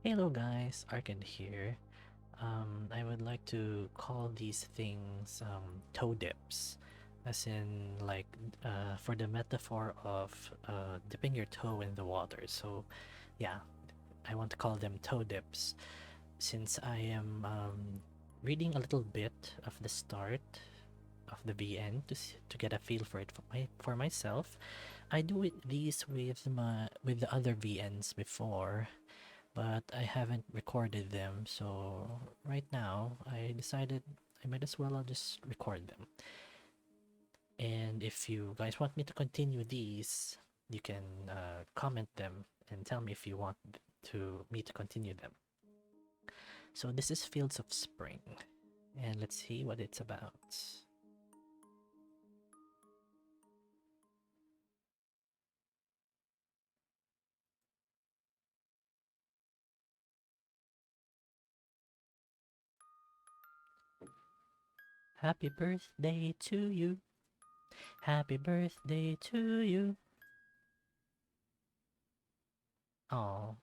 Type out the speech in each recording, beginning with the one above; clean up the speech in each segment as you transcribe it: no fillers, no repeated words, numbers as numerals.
Hello guys, Arcand here. I would like to call these things toe dips, as in like for the metaphor of dipping your toe in the water. So, yeah, I want to call them toe dips since I am reading a little bit of the start of the VN to get a feel for it for myself. I do these with the other VNs before, but I haven't recorded them. So right now, I decided I might as well just record them. And if you guys want me to continue these, you can comment them and tell me if you want to me to continue them. So this is Fields of Spring, and let's see what it's about. Happy birthday to you. Happy birthday to you. Oh,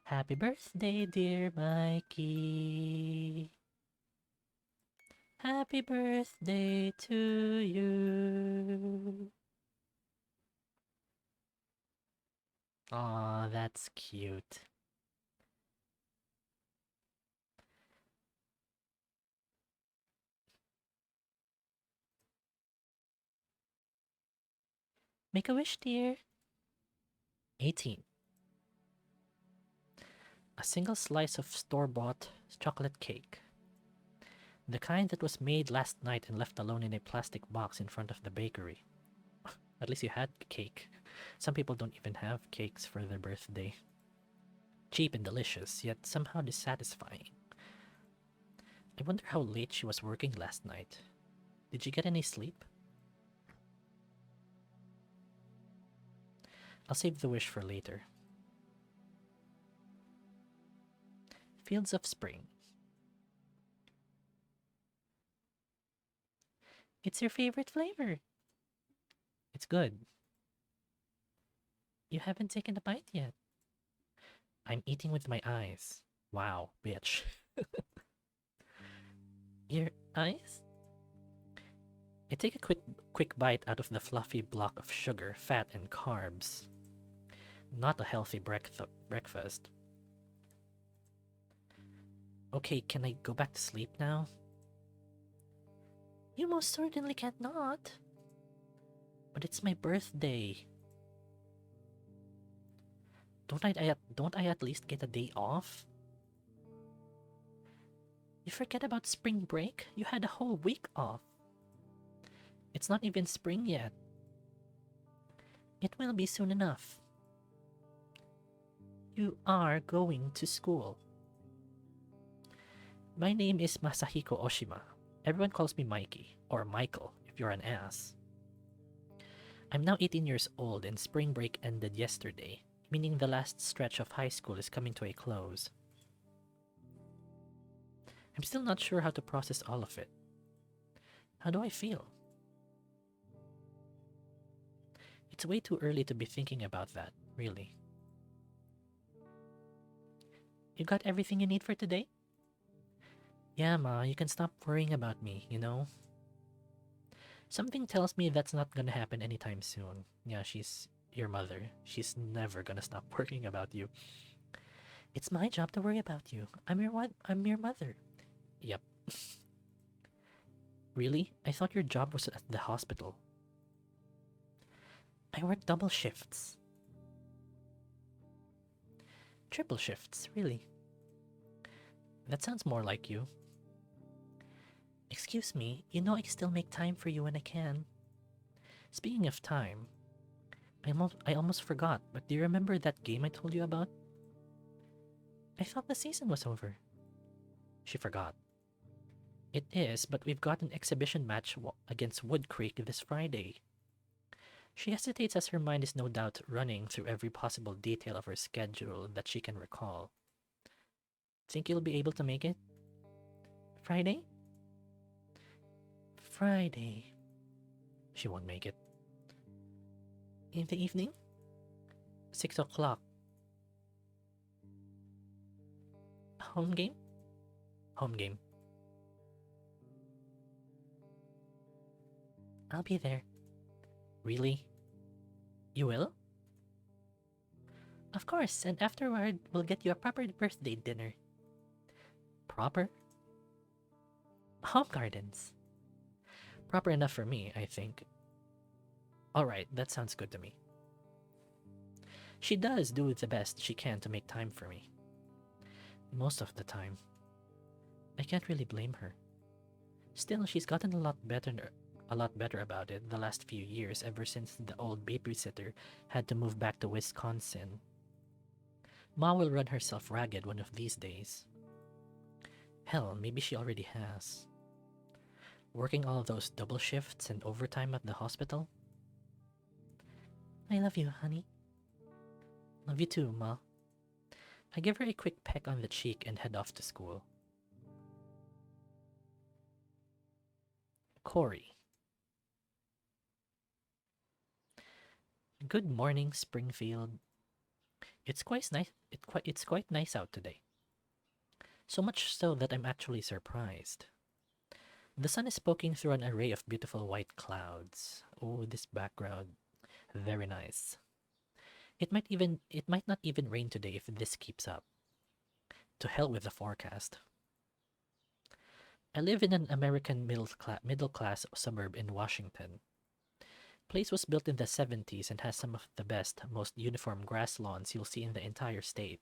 happy birthday, dear Mikey. Happy birthday to you. Aw, that's cute. Make a wish, dear. 18. A single slice of store-bought chocolate cake. The kind that was made last night and left alone in a plastic box in front of the bakery. At least you had cake. Some people don't even have cakes for their birthday. Cheap and delicious, yet somehow dissatisfying. I wonder how late she was working last night. Did she get any sleep? I'll save the wish for later. Fields of Spring. It's your favorite flavor. It's good. You haven't taken a bite yet. I'm eating with my eyes. Wow, bitch. Your eyes? I take a quick bite out of the fluffy block of sugar, fat, and carbs. Not a healthy breakfast. Okay, can I go back to sleep now? You most certainly cannot. But it's my birthday. Don't I at least get a day off? You forget about spring break? You had a whole week off. It's not even spring yet. It will be soon enough. You are going to school. My name is Masahiko Oshima. Everyone calls me Mikey, or Michael if you're an ass. I'm now 18 years old and spring break ended yesterday, meaning the last stretch of high school is coming to a close. I'm still not sure how to process all of it. How do I feel? It's way too early to be thinking about that, really. You got everything you need for today? Yeah, Ma, you can stop worrying about me, you know? Something tells me that's not gonna happen anytime soon. Yeah, she's your mother. She's never gonna stop worrying about you. It's my job to worry about you. I'm your what? I'm your mother. Yep. Really? I thought your job was at the hospital. I work double shifts. Triple shifts, really. That sounds more like you. Excuse me, you know I still make time for you when I can. Speaking of time, I almost forgot, but do you remember that game I told you about? I thought the season was over. She forgot. It is, but we've got an exhibition match against Wood Creek this Friday. She hesitates as her mind is no doubt running through every possible detail of her schedule that she can recall. Think you'll be able to make it? Friday? Friday. She won't make it. In the evening? 6 o'clock. Home game? Home game. I'll be there. Really? You will? Of course, and afterward, we'll get you a proper birthday dinner. Proper? Home gardens. Proper enough for me, I think. Alright, that sounds good to me. She does do the best she can to make time for me. Most of the time. I can't really blame her. Still, she's gotten a lot better about it the last few years ever since the old babysitter had to move back to Wisconsin. Ma will run herself ragged one of these days. Hell, maybe she already has. Working all of those double shifts and overtime at the hospital? I love you, honey. Love you too, Ma. I give her a quick peck on the cheek and head off to school. Corey. Good morning, Springfield. It's quite nice. It's quite nice out today. So much so that I'm actually surprised. The sun is poking through an array of beautiful white clouds. Oh, this background. Very nice. It might not even rain today if this keeps up. To hell with the forecast. I live in an American middle class suburb in Washington. Place was built in the 70s and has some of the best, most uniform grass lawns you'll see in the entire state.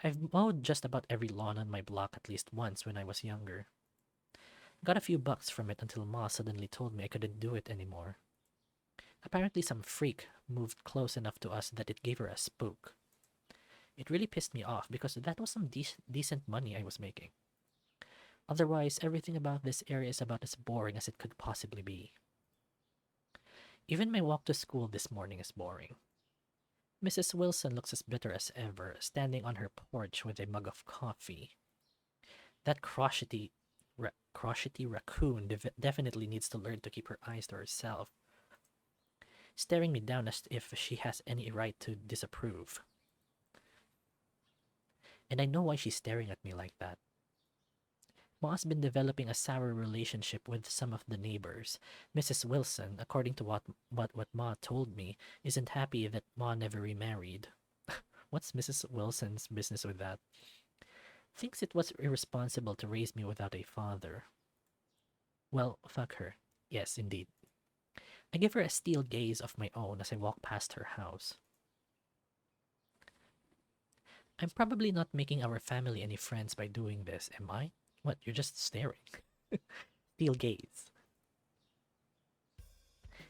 I've mowed just about every lawn on my block at least once when I was younger. Got a few bucks from it until Ma suddenly told me I couldn't do it anymore. Apparently some freak moved close enough to us that it gave her a spook. It really pissed me off because that was some decent money I was making. Otherwise, everything about this area is about as boring as it could possibly be. Even my walk to school this morning is boring. Mrs. Wilson looks as bitter as ever, standing on her porch with a mug of coffee. That crotchety raccoon definitely needs to learn to keep her eyes to herself, staring me down as if she has any right to disapprove. And I know why she's staring at me like that. Ma's been developing a sour relationship with some of the neighbors. Mrs. Wilson, according to what Ma told me, isn't happy that Ma never remarried. What's Mrs. Wilson's business with that? Thinks it was irresponsible to raise me without a father. Well, fuck her. Yes, indeed. I give her a steel gaze of my own as I walk past her house. I'm probably not making our family any friends by doing this, am I? What, you're just staring? Steel gaze.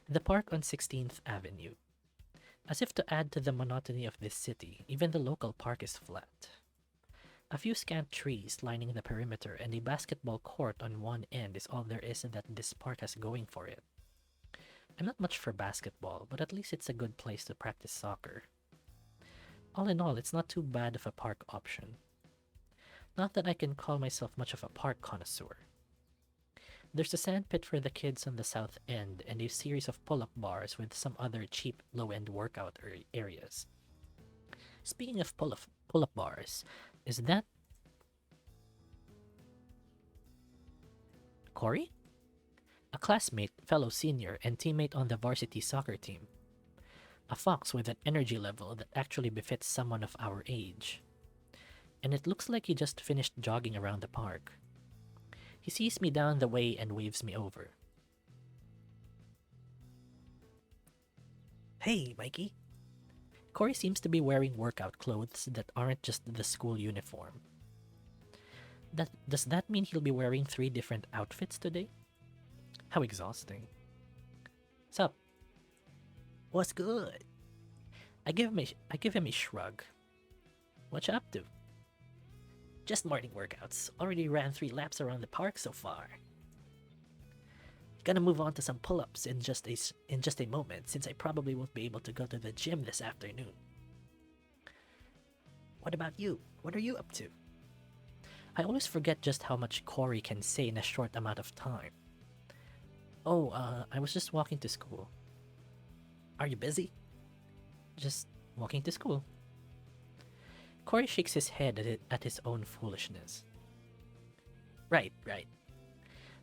The park on 16th Avenue. As if to add to the monotony of this city, even the local park is flat. A few scant trees lining the perimeter and a basketball court on one end is all there is that this park has going for it. I'm not much for basketball, but at least it's a good place to practice soccer. All in all, it's not too bad of a park option. Not that I can call myself much of a park connoisseur. There's a sand pit for the kids on the south end and a series of pull-up bars with some other cheap low-end workout areas. Speaking of pull-up bars, is that Corey? A classmate, fellow senior, and teammate on the varsity soccer team. A fox with an energy level that actually befits someone of our age. And it looks like he just finished jogging around the park. He sees me down the way and waves me over. Hey, Mikey. Corey seems to be wearing workout clothes that aren't just the school uniform. Does that mean he'll be wearing 3 different outfits today? How exhausting. Sup? What's good? I give him a shrug. What you up to? Just morning workouts. Already ran 3 laps around the park so far. Gonna move on to some pull-ups in just a moment, since I probably won't be able to go to the gym this afternoon. What about you? What are you up to? I always forget just how much Corey can say in a short amount of time. Oh, I was just walking to school. Are you busy? Just walking to school. Corey shakes his head at his own foolishness. Right, right.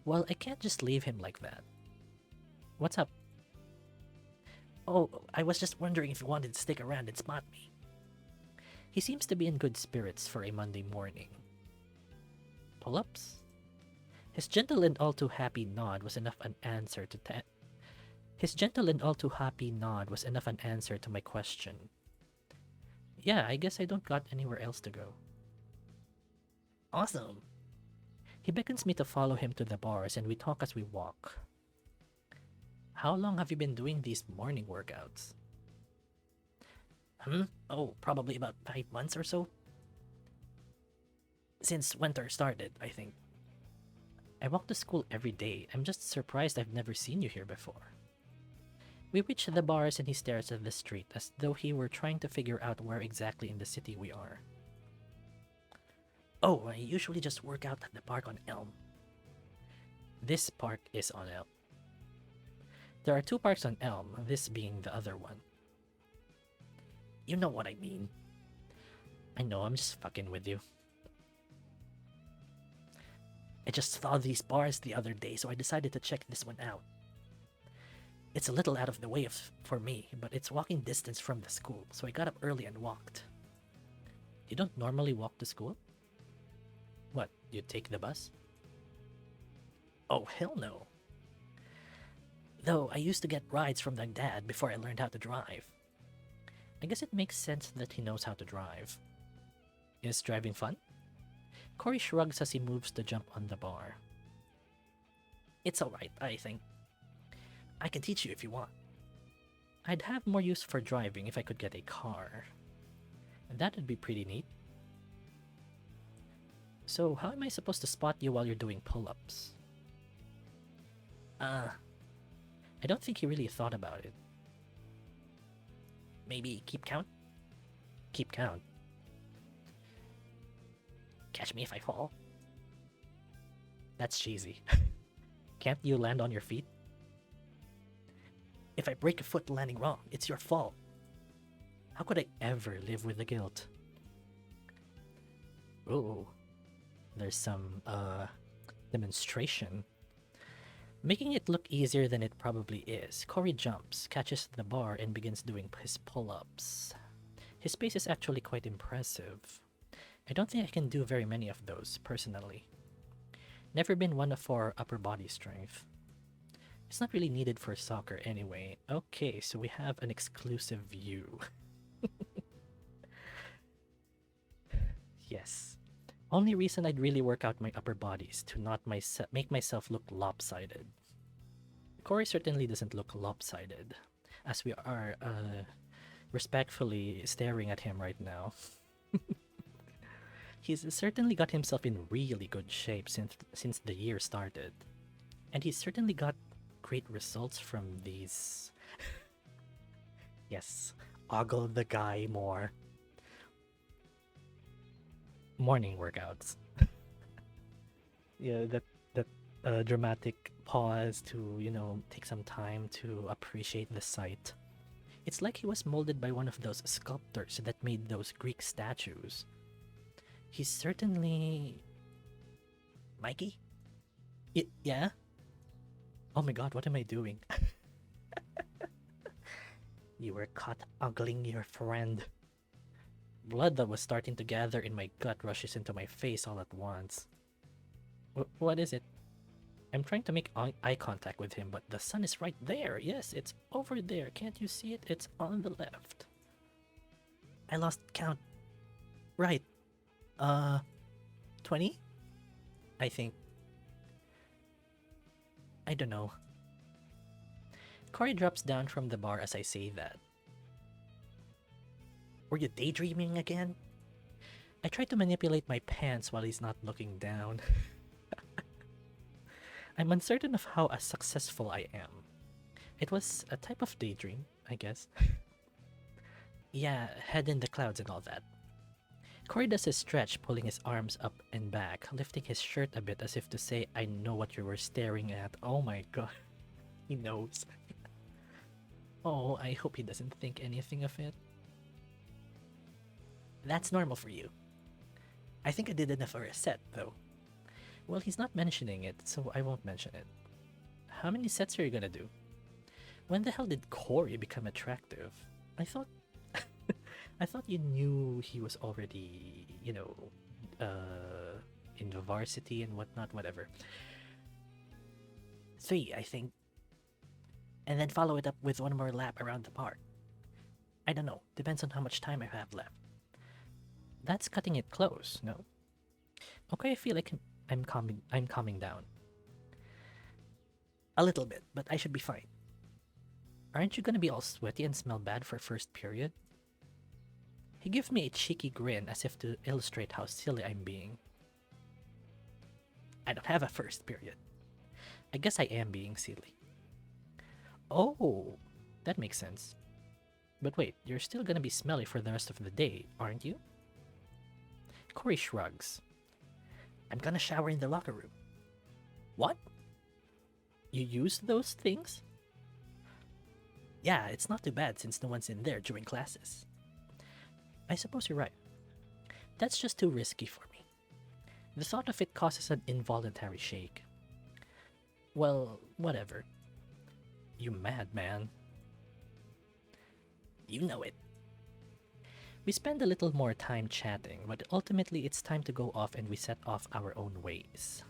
Well, I can't just leave him like that. What's up? Oh, I was just wondering if you wanted to stick around and spot me. He seems to be in good spirits for a Monday morning. Pull-ups? His gentle and all too happy nod was enough an answer to His gentle and all too happy nod was enough an answer to my question. Yeah, I guess I don't got anywhere else to go. Awesome. He beckons me to follow him to the bars and we talk as we walk. How long have you been doing these morning workouts? Oh, probably about 5 months or so. Since winter started, I think. I walk to school every day. I'm just surprised I've never seen you here before. We reach the bars and he stares at the street as though he were trying to figure out where exactly in the city we are. Oh, I usually just work out at the park on Elm. This park is on Elm. There are 2 parks on Elm, this being the other one. You know what I mean. I know, I'm just fucking with you. I just saw these bars the other day, so I decided to check this one out. It's a little out of the way for me, but it's walking distance from the school, so I got up early and walked. You don't normally walk to school? What, you take the bus? Oh, hell no. Though I used to get rides from my dad before I learned how to drive. I guess it makes sense that he knows how to drive. Is driving fun? Corey shrugs as he moves to jump on the bar. It's alright, I think. I can teach you if you want. I'd have more use for driving if I could get a car. That'd be pretty neat. So, how am I supposed to spot you while you're doing pull-ups? I don't think he really thought about it. Maybe keep count? Keep count. Catch me if I fall. That's cheesy. Can't you land on your feet? If I break a foot landing wrong, it's your fault. How could I ever live with the guilt? Ooh. There's some, demonstration. Making it look easier than it probably is, Corey jumps, catches the bar, and begins doing his pull-ups. His pace is actually quite impressive. I don't think I can do very many of those, personally. Never been one for upper body strength. It's not really needed for soccer anyway. Okay, so we have an exclusive view. Yes. Only reason I'd really work out my upper body is to not make myself look lopsided. Corey certainly doesn't look lopsided, as we are respectfully staring at him right now. He's certainly got himself in really good shape since the year started. And he's certainly got great results from these... Yes, ogle the guy more. Morning workouts. Yeah, that dramatic pause to, take some time to appreciate the sight. It's like he was molded by one of those sculptors that made those Greek statues. He's certainly... Mikey? Yeah? Oh my god, what am I doing? You were caught ogling your friend. Blood that was starting to gather in my gut rushes into my face all at once. What is it? I'm trying to make eye contact with him, but the sun is right there. Yes, it's over there. Can't you see it? It's on the left. I lost count. Right. 20? I think. I don't know. Corey drops down from the bar as I say that. Were you daydreaming again? I try to manipulate my pants while he's not looking down. I'm uncertain of how successful I am. It was a type of daydream, I guess. Yeah, head in the clouds and all that. Corey does his stretch, pulling his arms up and back, lifting his shirt a bit as if to say, I know what you were staring at. Oh my god. He knows. Oh, I hope he doesn't think anything of it. That's normal for you. I think I did enough for a set, though. Well, he's not mentioning it, so I won't mention it. How many sets are you gonna do? When the hell did Corey become attractive? I thought I thought you knew he was already, in the varsity and whatnot, whatever. Three, I think. And then follow it up with one more lap around the park. I don't know, depends on how much time I have left. That's cutting it close, no? Okay, I feel like I'm calming down. A little bit, but I should be fine. Aren't you gonna be all sweaty and smell bad for first period? He gives me a cheeky grin as if to illustrate how silly I'm being. I don't have a first period. I guess I am being silly. Oh, that makes sense. But wait, you're still gonna be smelly for the rest of the day, aren't you? Corey shrugs. I'm gonna shower in the locker room. What? You use those things? Yeah, it's not too bad since no one's in there during classes. I suppose you're right. That's just too risky for me. The thought of it causes an involuntary shake. Well, whatever. You mad, man. You know it. We spend a little more time chatting, but ultimately it's time to go off and we set off our own ways.